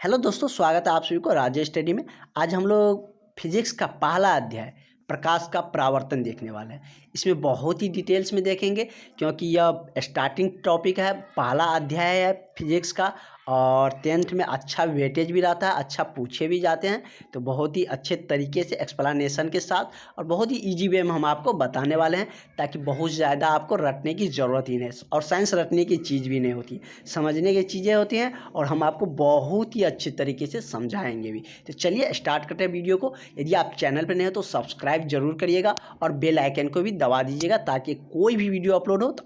Hello दोस्तों, स्वागत है आप सभी को राजेश स्टडी में। आज हम लोग फिजिक्स का पहला अध्याय प्रकाश का परावर्तन देखने वाले हैं। इसमें बहुत ही डिटेल्स में देखेंगे क्योंकि यह स्टार्टिंग टॉपिक है, पहला अध्याय है फिजिक्स का और 10th में अच्छा वेटेज भी रहता है, अच्छा पूछे भी जाते हैं। तो बहुत ही अच्छे तरीके से एक्सप्लेनेशन के साथ और बहुत ही इजी वे में हम आपको बताने वाले हैं ताकि बहुत ज़्यादा आपको रटने की ज़रूरत ही नहीं। और साइंस रटने की चीज़ भी नहीं होती, समझने की चीज़ें होती हैं और हम आपको बहुत ही अच्छे तरीके से समझाएंगे भी। तो चलिए स्टार्ट करते हैं वीडियो को। यदि आप चैनल पर नए हो तो सब्सक्राइब जरूर करिएगा और बेल आइकन को भी दबा दीजिएगा ताकि कोई भी वीडियो अपलोड हो तो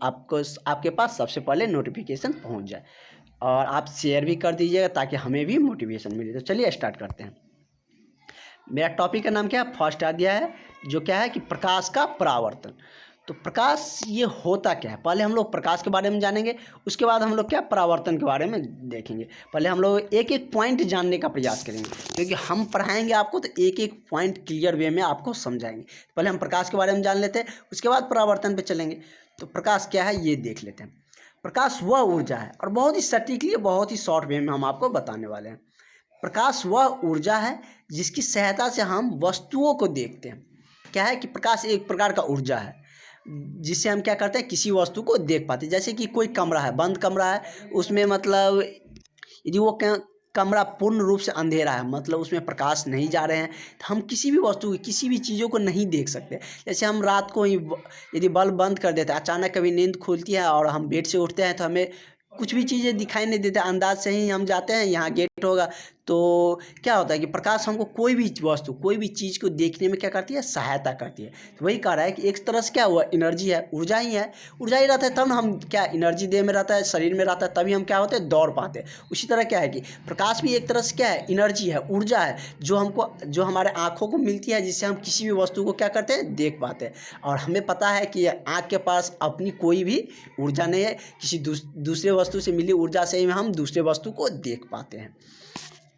आपके पास सबसे पहले नोटिफिकेशन पहुंच जाए। और आप शेयर भी कर दीजिएगा ताकि हमें भी मोटिवेशन मिले। तो चलिए स्टार्ट करते हैं। मेरा टॉपिक का नाम क्या है? फर्स्ट अध्याय है जो क्या है कि प्रकाश का परावर्तन। तो प्रकाश ये होता क्या है, पहले हम लोग प्रकाश के बारे में जानेंगे, उसके बाद हम लोग क्या परावर्तन के बारे में देखेंगे। पहले हम लोग एक एक पॉइंट जानने का प्रयास करेंगे क्योंकि हम पढ़ाएंगे आपको तो एक एक पॉइंट क्लियर वे में आपको समझाएंगे। पहले हम प्रकाश के बारे में जान लेते हैं, उसके बाद परावर्तन पे चलेंगे। तो प्रकाश क्या है ये देख लेते हैं। प्रकाश वह ऊर्जा है और बहुत ही सटीकली बहुत ही शॉर्ट वे में हम आपको बताने वाले हैं। प्रकाश वह ऊर्जा है जिसकी सहायता से हम वस्तुओं को देखते हैं। क्या है कि प्रकाश एक प्रकार का ऊर्जा है जिससे हम क्या करते हैं, किसी वस्तु को देख पाते हैं। जैसे कि कोई कमरा है, बंद कमरा है, उसमें मतलब यदि वो कमरा पूर्ण रूप से अंधेरा है, मतलब उसमें प्रकाश नहीं जा रहे हैं, तो हम किसी भी वस्तु किसी भी चीज़ों को नहीं देख सकते। जैसे हम रात को ही यदि बल्ब बंद कर देते हैं, अचानक कभी नींद खुलती है और हम बेड से उठते हैं तो हमें कुछ भी चीज़ें दिखाई नहीं देते, अंदाज से ही हम जाते हैं यहाँ गेट होगा। तो क्या होता है कि प्रकाश हमको कोई भी वस्तु कोई भी चीज़ को देखने में क्या करती है, सहायता करती है। तो वही कह रहा है कि एक तरह से क्या हुआ, एनर्जी है, ऊर्जा ही है। ऊर्जा ही रहता है तब ना हम क्या, एनर्जी देह में रहता है, शरीर में रहता है, तभी हम क्या होते हैं, दौड़ पाते हैं। उसी तरह क्या है कि प्रकाश भी एक तरह से क्या है, एनर्जी है, ऊर्जा है जो हमारे आँखों को मिलती है, जिससे हम किसी भी वस्तु को क्या करते हैं, देख पाते हैं। और हमें पता है कि आँख के पास अपनी कोई भी ऊर्जा नहीं है, किसी दूसरे वस्तु से मिली ऊर्जा से ही हम दूसरे वस्तु को देख पाते हैं।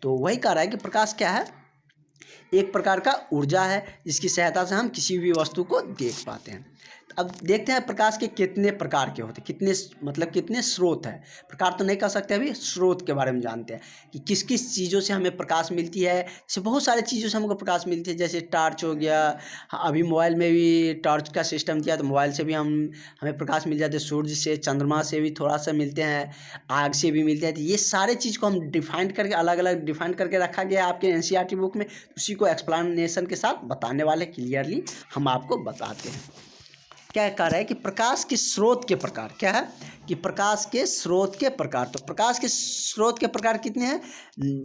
तो वही कह रहा है कि प्रकाश क्या है, एक प्रकार का ऊर्जा है जिसकी सहायता से हम किसी भी वस्तु को देख पाते हैं। अब देखते हैं प्रकाश के कितने प्रकार के होते हैं, कितने स्रोत हैं। प्रकार तो नहीं कह सकते, अभी स्रोत के बारे में जानते हैं कि किस किस चीज़ों से हमें प्रकाश मिलती है। जैसे बहुत सारे चीज़ों से हमको प्रकाश मिलती है, जैसे टॉर्च हो गया। अभी मोबाइल में भी टॉर्च का सिस्टम दिया तो मोबाइल से भी हमें प्रकाश मिल जाते हैं। सूर्य से, चंद्रमा से भी थोड़ा सा मिलते हैं, आग से भी मिलते हैं। तो ये सारे चीज़ को हम डिफाइन करके अलग अलग डिफाइन करके रखा गया है आपके एनसीईआरटी बुक में। उसी को एक्सप्लेनेशन के साथ बताने वाले, क्लियरली हम आपको बताते हैं। क्या कह रहा है कि प्रकाश के स्रोत के प्रकार, क्या है कि प्रकाश के स्रोत के प्रकार। तो प्रकाश के स्रोत के प्रकार कितने हैं,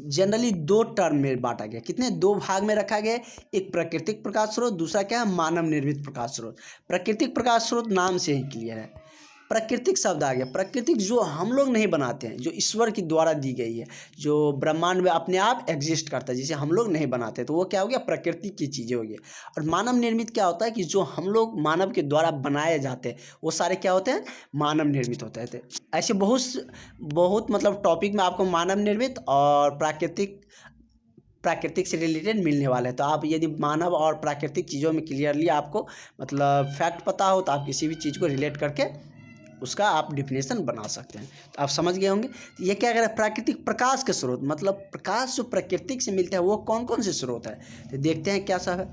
जनरली दो टर्म में बांटा गया, कितने, दो भाग में रखा गया। एक प्राकृतिक प्रकाश स्रोत, दूसरा क्या है, मानव निर्मित प्रकाश स्रोत। प्राकृतिक प्रकाश स्रोत नाम से ही क्लियर है। प्राकृतिक शब्द आ गया, प्राकृतिक जो हम लोग नहीं बनाते हैं, जो ईश्वर की द्वारा दी गई है, जो ब्रह्मांड में अपने आप एग्जिस्ट करता है, जिसे हम लोग नहीं बनाते, तो वो क्या हो गया, प्रकृति की चीज़ें हो गई। और मानव निर्मित क्या होता है कि जो हम लोग मानव के द्वारा बनाए जाते हैं वो सारे क्या होते हैं, मानव निर्मित होते हैं। ऐसे बहुत मतलब टॉपिक में आपको मानव निर्मित और प्राकृतिक से रिलेटेड मिलने वाला है। तो आप यदि मानव और प्राकृतिक चीज़ों में क्लियरली आपको मतलब फैक्ट पता हो तो आप किसी भी चीज़ को रिलेट करके उसका आप डिफिनेशन बना सकते हैं। तो आप समझ गए होंगे। तो ये क्या कह रहा है, प्राकृतिक प्रकाश के स्रोत, मतलब प्रकाश जो प्रकृति से मिलता है वो कौन कौन से स्रोत है। तो देखते हैं क्या सब है।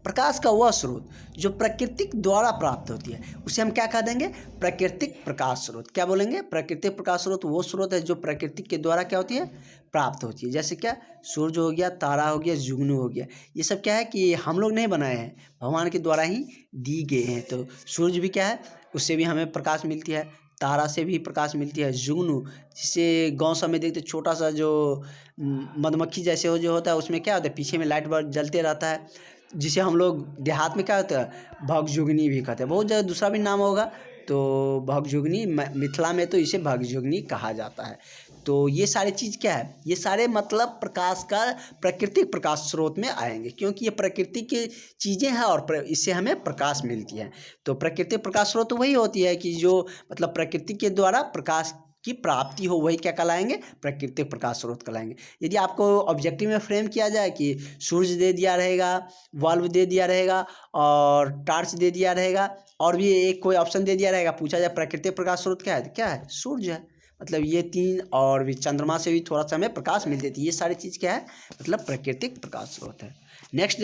प्रकाश का वह स्रोत जो प्राकृतिक द्वारा प्राप्त होती है उसे हम क्या कह देंगे, प्राकृतिक प्रकाश स्रोत। क्या बोलेंगे, प्राकृतिक प्रकाश स्रोत वो स्रोत है जो प्रकृति के द्वारा क्या होती है, प्राप्त होती है। जैसे क्या, सूर्य हो गया, तारा हो गया, जुगनू हो गया। ये सब क्या है कि हम लोग नहीं बनाए हैं, भगवान के द्वारा ही दी गए हैं। तो सूर्य भी क्या है, उससे भी हमें प्रकाश मिलती है, तारा से भी प्रकाश मिलती है, जुगनू जिसे गांव सब में देखते छोटा सा जो मधुमक्खी जैसे हो जो होता है, उसमें क्या होता है, पीछे में लाइट बल्ब जलते रहता है, जिसे हम लोग देहात में क्या होता है, भगजुगनी भी कहते हैं। बहुत जगह दूसरा भी नाम होगा, तो भगजुगनी, मिथिला में तो इसे भगजुगनी कहा जाता है। तो ये सारी चीज़ क्या है, ये सारे मतलब प्रकाश का प्राकृतिक प्रकाश स्रोत में आएंगे क्योंकि ये प्रकृति की चीज़ें हैं और इससे हमें प्रकाश मिलती है। तो प्राकृतिक प्रकाश स्रोत तो वही होती है कि जो मतलब प्रकृति के द्वारा प्रकाश की प्राप्ति हो, वही क्या कहलाएंगे, प्राकृतिक प्रकाश स्रोत कहलाएंगे। यदि आपको ऑब्जेक्टिव में फ्रेम किया जाए कि सूर्य दे दिया रहेगा, बल्ब दे दिया रहेगा और टॉर्च दे दिया रहेगा और भी एक कोई ऑप्शन दे दिया रहेगा, पूछा जाए प्राकृतिक प्रकाश स्रोत क्या है, क्या है, सूर्य है। मतलब ये 3 और भी चंद्रमा से भी थोड़ा सा हमें प्रकाश मिल जाती है। ये सारी चीज़ क्या है, मतलब प्राकृतिक प्रकाश स्रोत है। नेक्स्ट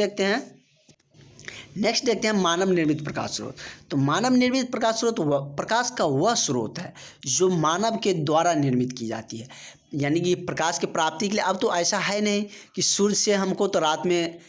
देखते हैं मानव निर्मित प्रकाश स्रोत। तो मानव निर्मित प्रकाश स्रोत प्रकाश का वह स्रोत है जो मानव के द्वारा निर्मित की जाती है। यानी कि प्रकाश की प्राप्ति के लिए अब तो ऐसा है नहीं कि सूर्य से हमको तो रात में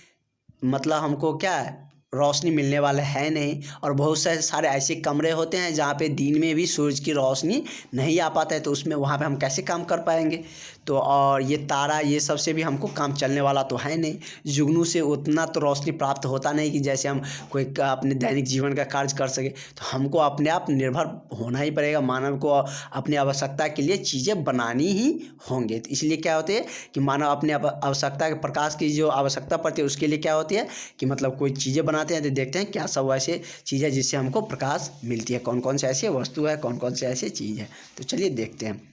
मतलब हमको क्या है रोशनी मिलने वाला है नहीं, और बहुत सारे ऐसे कमरे होते हैं जहाँ पे दिन में भी सूरज की रोशनी नहीं आ पाता है, तो उसमें वहाँ पे हम कैसे काम कर पाएंगे। तो और ये तारा ये सब से भी हमको काम चलने वाला तो है नहीं, जुगनू से उतना तो रोशनी प्राप्त होता नहीं कि जैसे हम कोई अपने दैनिक जीवन का कार्य कर सके। तो हमको अपने आप निर्भर होना ही पड़ेगा, मानव को अपनी आवश्यकता के लिए चीज़ें बनानी ही होंगे। तो इसलिए क्या होते हैं कि मानव अपने आवश्यकता के प्रकाश की जो आवश्यकता पड़ती है उसके लिए क्या होती है कि मतलब कोई चीज़ें बनाते हैं। तो देखते हैं क्या सब ऐसे चीज़ है जिससे हमको प्रकाश मिलती है, कौन कौन से ऐसे वस्तु है, कौन कौन से ऐसे चीज़ है। तो चलिए देखते हैं।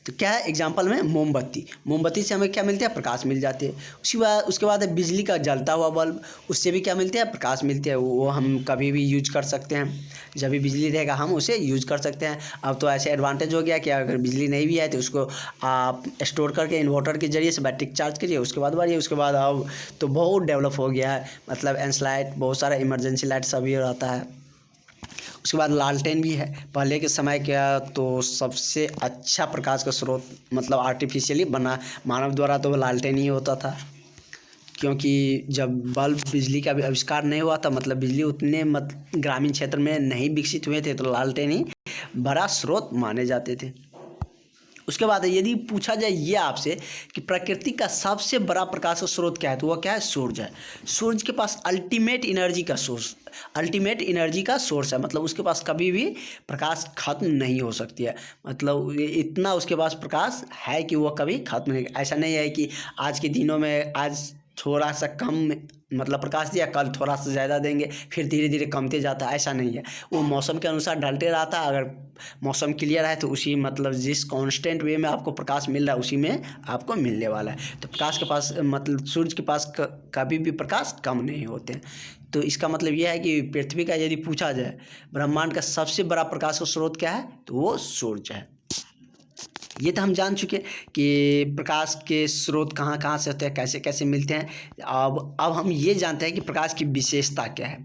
तो क्या है एग्जाम्पल में मोमबत्ती से हमें क्या मिलता है, प्रकाश मिल जाती है। उसके बाद है बिजली का जलता हुआ बल्ब, उससे भी क्या मिलता है, प्रकाश मिलती है। वो हम कभी भी यूज कर सकते हैं, जब भी बिजली रहेगा हम उसे यूज कर सकते हैं। अब तो ऐसे एडवांटेज हो गया कि अगर बिजली नहीं भी है तो उसको आप स्टोर करके इन्वर्टर के जरिए से बैटरी चार्ज करिए, उसके बाद बढ़िए। उसके बाद अब तो बहुत डेवलप हो गया है, मतलब एंस लाइट, बहुत सारा इमरजेंसी लाइट सभी रहता है। उसके बाद लालटेन भी है। पहले के समय क्या तो सबसे अच्छा प्रकाश का स्रोत मतलब आर्टिफिशियली बना मानव द्वारा तो लालटेन ही होता था, क्योंकि जब बल्ब बिजली का भी आविष्कार नहीं हुआ था, मतलब बिजली उतने ग्रामीण क्षेत्र में नहीं विकसित हुए थे, तो लालटेन ही बड़ा स्रोत माने जाते थे। उसके बाद यदि पूछा जाए ये आपसे कि प्रकृति का सबसे बड़ा प्रकाश का स्रोत क्या है, तो वह क्या है, सूरज है। सूरज के पास अल्टीमेट एनर्जी का सोर्स है, मतलब उसके पास कभी भी प्रकाश खत्म नहीं हो सकती है। मतलब इतना उसके पास प्रकाश है कि वह कभी खत्म नहीं। ऐसा नहीं है कि आज के दिनों में आज थोड़ा सा कम मतलब प्रकाश दिया, कल थोड़ा सा ज़्यादा देंगे, फिर धीरे धीरे कमते जाता है, ऐसा नहीं है। वो मौसम के अनुसार ढलते रहता है। अगर मौसम क्लियर है तो उसी मतलब जिस कांस्टेंट वे में आपको प्रकाश मिल रहा है उसी में आपको मिलने वाला है। तो प्रकाश के पास मतलब सूरज के पास कभी भी प्रकाश कम नहीं होते हैं। तो इसका मतलब यह है कि पृथ्वी का यदि पूछा जाए ब्रह्मांड का सबसे बड़ा प्रकाश का स्रोत क्या है, तो वो सूरज है। ये तो हम जान चुके कि प्रकाश के स्रोत कहाँ कहाँ से होते हैं, कैसे कैसे मिलते हैं। अब हम ये जानते हैं कि प्रकाश की विशेषता क्या है।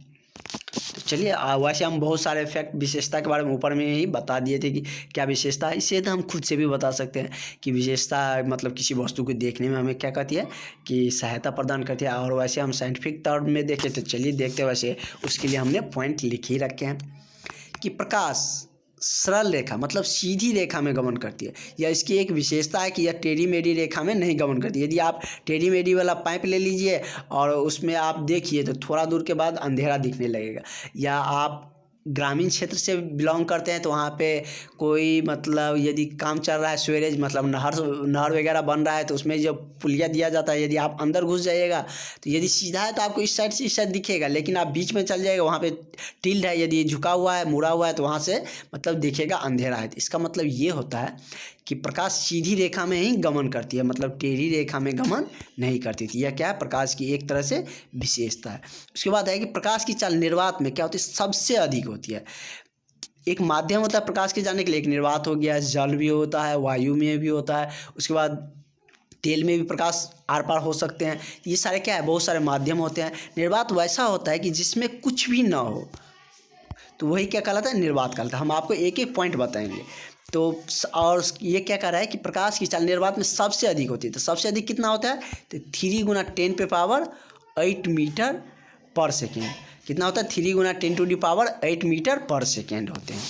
तो चलिए वैसे हम बहुत सारे फैक्ट विशेषता के बारे में ऊपर में ही बता दिए थे कि क्या विशेषता है। इससे तो हम खुद से भी बता सकते हैं कि विशेषता मतलब किसी वस्तु को देखने में हमें क्या करती है कि सहायता प्रदान करती है। और वैसे हम साइंटिफिक टर्म में देखें तो चलिए देखते हैं। वैसे उसके लिए हमने पॉइंट लिख ही रखे हैं कि प्रकाश सरल रेखा मतलब सीधी रेखा में गमन करती है, या इसकी एक विशेषता है कि यह टेढ़ी मेढ़ी रेखा में नहीं गमन करती। यदि आप टेढ़ी मेढ़ी वाला पाइप ले लीजिए और उसमें आप देखिए तो थोड़ा दूर के बाद अंधेरा दिखने लगेगा। या आप ग्रामीण क्षेत्र से बिलोंग करते हैं तो वहाँ पे कोई मतलब यदि काम चल रहा है, सीवरेज मतलब नहर वगैरह बन रहा है, तो उसमें जो पुलिया दिया जाता है, यदि आप अंदर घुस जाइएगा तो यदि सीधा है तो आपको इस साइड से इस साइड दिखेगा, लेकिन आप बीच में चल जाएगा वहाँ पे टिल्ड है, यदि झुका हुआ है मुड़ा हुआ है तो वहाँ से मतलब दिखेगा अंधेरा है। तो इसका मतलब ये होता है कि प्रकाश सीधी रेखा में ही गमन करती है, मतलब टेढ़ी रेखा में गमन नहीं करती थी। यह क्या है, प्रकाश की एक तरह से विशेषता है। उसके बाद है कि प्रकाश की चाल निर्वात में क्या होती है, सबसे अधिक होती है। एक माध्यम होता है प्रकाश के जाने के लिए, एक निर्वात हो गया, जल भी होता है, वायु में भी होता है, उसके बाद तेल में भी प्रकाश आर पार हो सकते हैं। ये सारे क्या है, बहुत सारे माध्यम होते हैं। निर्वात वैसा होता है कि जिसमें कुछ भी ना हो, तो वही क्या कहलाता है, निर्वात कहलाता है। हम आपको एक एक पॉइंट बताएंगे। तो और ये क्या कह रहा है कि प्रकाश की चाल निर्वात में सबसे अधिक होती है। तो सबसे अधिक कितना होता है, तो 3 × 10⁸ मीटर पर सेकेंड। कितना होता है, 3 × 10⁸ मीटर पर सेकेंड होते हैं।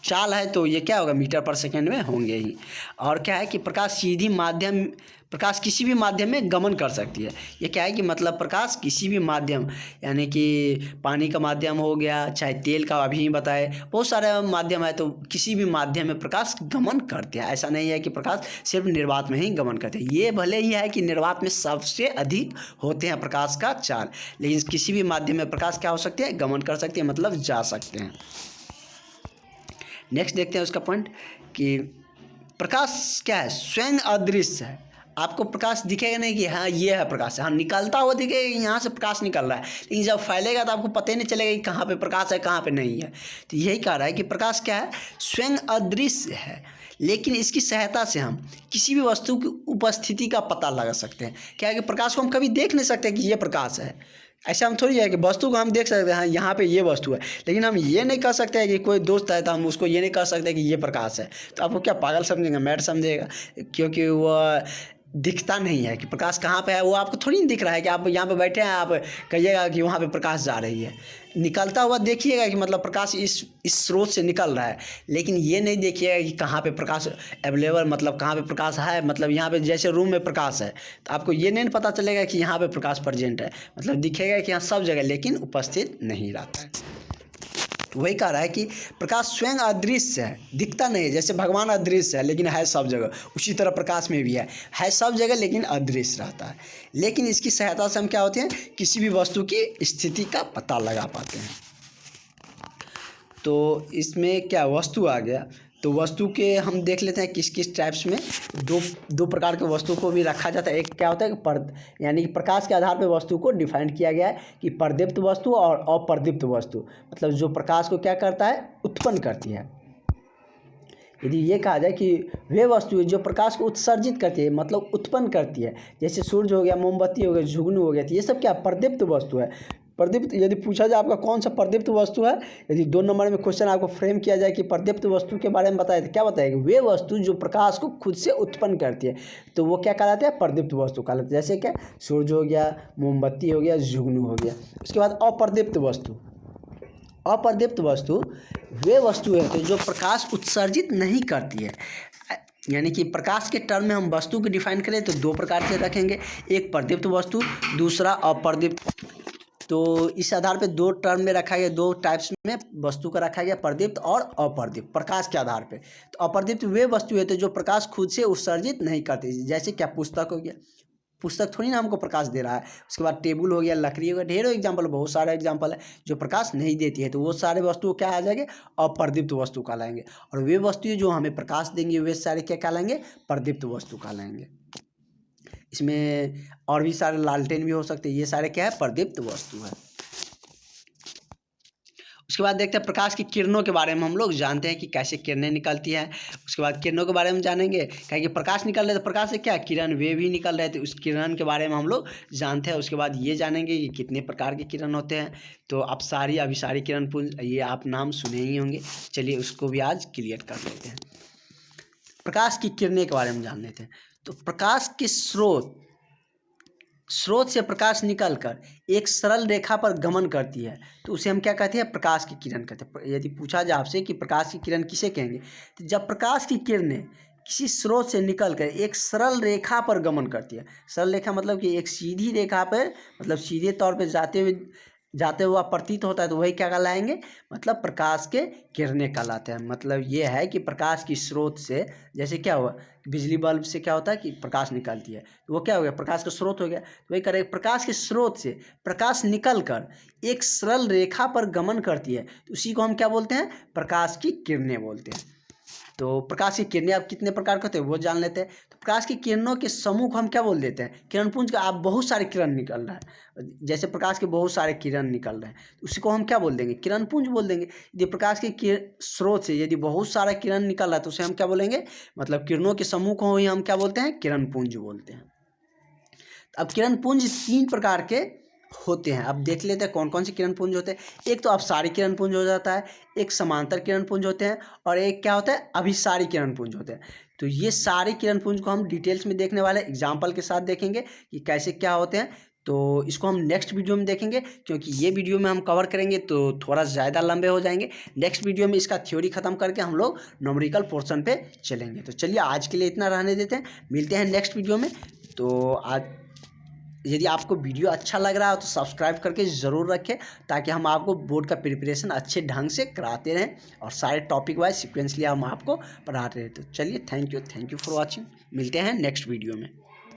चाल है तो ये क्या होगा, मीटर पर सेकेंड में होंगे ही। और क्या है कि प्रकाश किसी भी माध्यम में गमन कर सकती है। ये क्या है कि मतलब प्रकाश किसी भी माध्यम, यानी कि पानी का माध्यम हो गया, चाहे तेल का, अभी ही बताए बहुत सारे माध्यम है, तो किसी भी माध्यम में प्रकाश गमन करते हैं। ऐसा नहीं है कि प्रकाश सिर्फ निर्वात में ही गमन करते हैं। ये भले ही है कि निर्वात में सबसे अधिक होते हैं प्रकाश का चाल, लेकिन किसी भी माध्यम में प्रकाश क्या हो सकते हैं, गमन कर सकते हैं, मतलब जा सकते हैं। नेक्स्ट देखते हैं उसका पॉइंट कि प्रकाश क्या है, स्वयं अदृश्य है। आपको प्रकाश दिखेगा नहीं कि हाँ ये है प्रकाश, हाँ निकलता हुआ दिखेगा यहाँ से प्रकाश निकल रहा है, लेकिन जब फैलेगा तो आपको पता ही नहीं चलेगा कि कहाँ पे प्रकाश है कहाँ पे नहीं है। तो यही कह रहा है कि प्रकाश क्या है, स्वयं अदृश्य है। लेकिन इसकी सहायता से हम किसी भी वस्तु की उपस्थिति का पता लगा सकते हैं। क्या है कि प्रकाश को हम कभी देख नहीं सकते कि ये प्रकाश है, ऐसा हम थोड़ी है कि वस्तु को हम देख सकते हैं, हाँ यहाँ पे ये वस्तु है, लेकिन हम ये नहीं कह सकते हैं कि कोई दोस्त है तो हम उसको ये नहीं कह सकते कि ये प्रकाश है। तो आपको क्या पागल समझेंगे, मैड समझेगा, क्योंकि वह दिखता नहीं है कि प्रकाश कहाँ पे है। वो आपको थोड़ी नहीं दिख रहा है कि आप यहाँ पे बैठे हैं, आप कहिएगा कि वहाँ पे प्रकाश जा रही है, निकलता हुआ देखिएगा कि मतलब प्रकाश इस स्रोत से निकल रहा है, लेकिन ये नहीं देखिएगा कि कहाँ पे प्रकाश अवेलेबल, मतलब कहाँ पे प्रकाश है। मतलब यहाँ पे जैसे रूम में प्रकाश है तो आपको ये नहीं पता चलेगा कि यहाँ पे प्रकाश प्रेजेंट है, मतलब दिखेगा कि यहाँ सब जगह, लेकिन उपस्थित नहीं रहता है। वही कह रहा है कि प्रकाश स्वयं अदृश्य है, दिखता नहीं है, जैसे भगवान अदृश्य है लेकिन है सब जगह, उसी तरह प्रकाश में भी है सब जगह लेकिन अदृश्य रहता है। लेकिन इसकी सहायता से हम क्या होते हैं, किसी भी वस्तु की स्थिति का पता लगा पाते हैं। तो इसमें क्या वस्तु आ गया, तो वस्तु के हम देख लेते हैं किस किस टाइप्स में दो प्रकार के वस्तु को भी रखा जाता है। एक क्या होता है कि यानी कि प्रकाश के आधार पर वस्तु को डिफाइन किया गया है कि प्रदीप्त वस्तु और अप्रदीप्त वस्तु, मतलब जो प्रकाश को क्या करता है, उत्पन्न करती है। यदि ये कहा जाए कि वे वस्तुएं जो प्रकाश को उत्सर्जित करती है, मतलब उत्पन्न करती है, जैसे सूर्य हो गया, मोमबत्ती हो गया, जुगनू हो गया, तो ये सब क्या प्रदीप्त वस्तु है। प्रदीप्त यदि पूछा जाए आपका कौन सा प्रदीप्त वस्तु है, यदि 2 नंबर में क्वेश्चन आपको फ्रेम किया जाए कि प्रदीप्त वस्तु के बारे में बताए तो क्या बताएगा, वे वस्तु जो प्रकाश को खुद से उत्पन्न करती है, तो वो क्या कहलाते हैं, प्रदीप्त वस्तु कहलाते हैं। जैसे क्या सूर्य हो गया, मोमबत्ती हो गया, जुगनू हो गया। उसके बाद अप्रदीप्त वस्तु, अप्रदीप्त वस्तु वे वस्तु है जो प्रकाश उत्सर्जित नहीं करती है। यानी कि प्रकाश के टर्म में हम वस्तु को डिफाइन करें तो 2 प्रकार से रखेंगे, एक प्रदीप्त वस्तु, दूसरा अप्रदीप्त। तो इस आधार पे 2 टर्म में रखा गया, 2 टाइप्स में वस्तु का रखा गया, प्रदीप्त और अप्रदीप्त, प्रकाश के आधार पे। तो अप्रदीप्त वे वस्तु है जो प्रकाश खुद से उत्सर्जित नहीं करती, जैसे क्या पुस्तक हो गया, पुस्तक थोड़ी ना हमको प्रकाश दे रहा है। उसके बाद टेबल हो गया, लकड़ी हो गया, ढेरों एग्जाम्पल, बहुत सारे एग्जाम्पल है जो प्रकाश नहीं देती है, तो वो सारे वस्तु क्या आ जाएंगे, अप्रदीप्त वस्तु कहलाएंगे। और वे वस्तुएं जो हमें प्रकाश देंगे वे सारे क्या कहलाएंगे, प्रदीप्त वस्तु कहलाएंगे। इसमें और भी सारे लालटेन भी हो सकते हैं, ये सारे क्या है, प्रदीप्त वस्तु है। उसके बाद देखते हैं प्रकाश की किरणों के बारे में हम लोग जानते हैं कि कैसे किरणें निकलती हैं। उसके बाद किरणों के बारे में जानेंगे, क्योंकि प्रकाश निकल रहे तो प्रकाश से क्या किरण वे भी निकल रहे थे, उस किरण के बारे में हम लोग जानते हैं। उसके बाद ये जानेंगे कि कितने प्रकार के किरण होते हैं, तो अपसारी अभिसारी किरण पुंज, ये आप नाम सुने ही होंगे। चलिए उसको भी आज क्लियर कर लेते हैं। प्रकाश की किरणें के बारे में जान लेते हैं। तो प्रकाश के स्रोत से प्रकाश निकलकर एक सरल रेखा पर गमन करती है, तो उसे हम क्या कहते हैं, प्रकाश की किरण कहते हैं। यदि पूछा जाए आपसे कि प्रकाश की किरण किसे कहेंगे, तो जब प्रकाश की किरणें किसी स्रोत से निकलकर एक सरल रेखा पर गमन करती है। सरल रेखा मतलब कि एक सीधी रेखा पर, मतलब सीधे तौर पर जाते हुआ प्रतीत होता है, तो वही क्या कहलाएंगे, मतलब प्रकाश के किरणें कहलाते हैं। मतलब ये है कि प्रकाश की स्रोत से, जैसे क्या हुआ, बिजली बल्ब से क्या होता है कि प्रकाश निकलती है, तो वो क्या हो गया, प्रकाश का स्रोत हो गया। तो वही करें, प्रकाश के स्रोत से प्रकाश निकलकर एक सरल रेखा पर गमन करती है, तो उसी को हम क्या बोलते हैं, प्रकाश की किरणें बोलते हैं। तो प्रकाश की किरणें आप कितने प्रकार के होते हैं वो जान लेते हैं। तो प्रकाश की किरणों के समूह को हम क्या बोल देते हैं, किरणपुंज का। आप बहुत सारे किरण निकल रहा है, जैसे प्रकाश के बहुत सारे किरण निकल रहे हैं, तो उसी को हम क्या बोल देंगे, किरणपुंज बोल देंगे। यदि प्रकाश के स्रोत से यदि बहुत सारा किरण निकल रहा है तो उसे हम क्या बोलेंगे, मतलब किरणों के समूह को ही हम क्या बोलते हैं, किरणपुंज बोलते हैं। अब किरणपुंज 3 प्रकार के होते हैं। अब देख लेते हैं कौन कौन से किरण पुंज होते हैं। एक तो अपसारी किरण पुंज हो जाता है, एक समांतर किरण पुंज होते हैं, और एक क्या होता है, अभिसारी किरण पुंज होते हैं। तो ये सारे किरण पुंज को हम डिटेल्स में देखने वाले एग्जाम्पल के साथ देखेंगे कि कैसे क्या होते हैं। तो इसको हम नेक्स्ट वीडियो में देखेंगे, क्योंकि ये वीडियो में हम कवर करेंगे तो थोड़ा ज़्यादा लंबे हो जाएंगे। नेक्स्ट वीडियो में इसका थ्योरी ख़त्म करके हम लोग न्यूमेरिकल पोर्शन पे चलेंगे। तो चलिए आज के लिए इतना रहने देते हैं, मिलते हैं नेक्स्ट वीडियो में। तो आज यदि आपको वीडियो अच्छा लग रहा हो तो सब्सक्राइब करके ज़रूर रखें, ताकि हम आपको बोर्ड का प्रिपरेशन अच्छे ढंग से कराते रहें और सारे टॉपिक वाइज सिक्वेंसली हम आपको पढ़ाते रहें। तो चलिए थैंक यू फॉर वॉचिंग, मिलते हैं नेक्स्ट वीडियो में।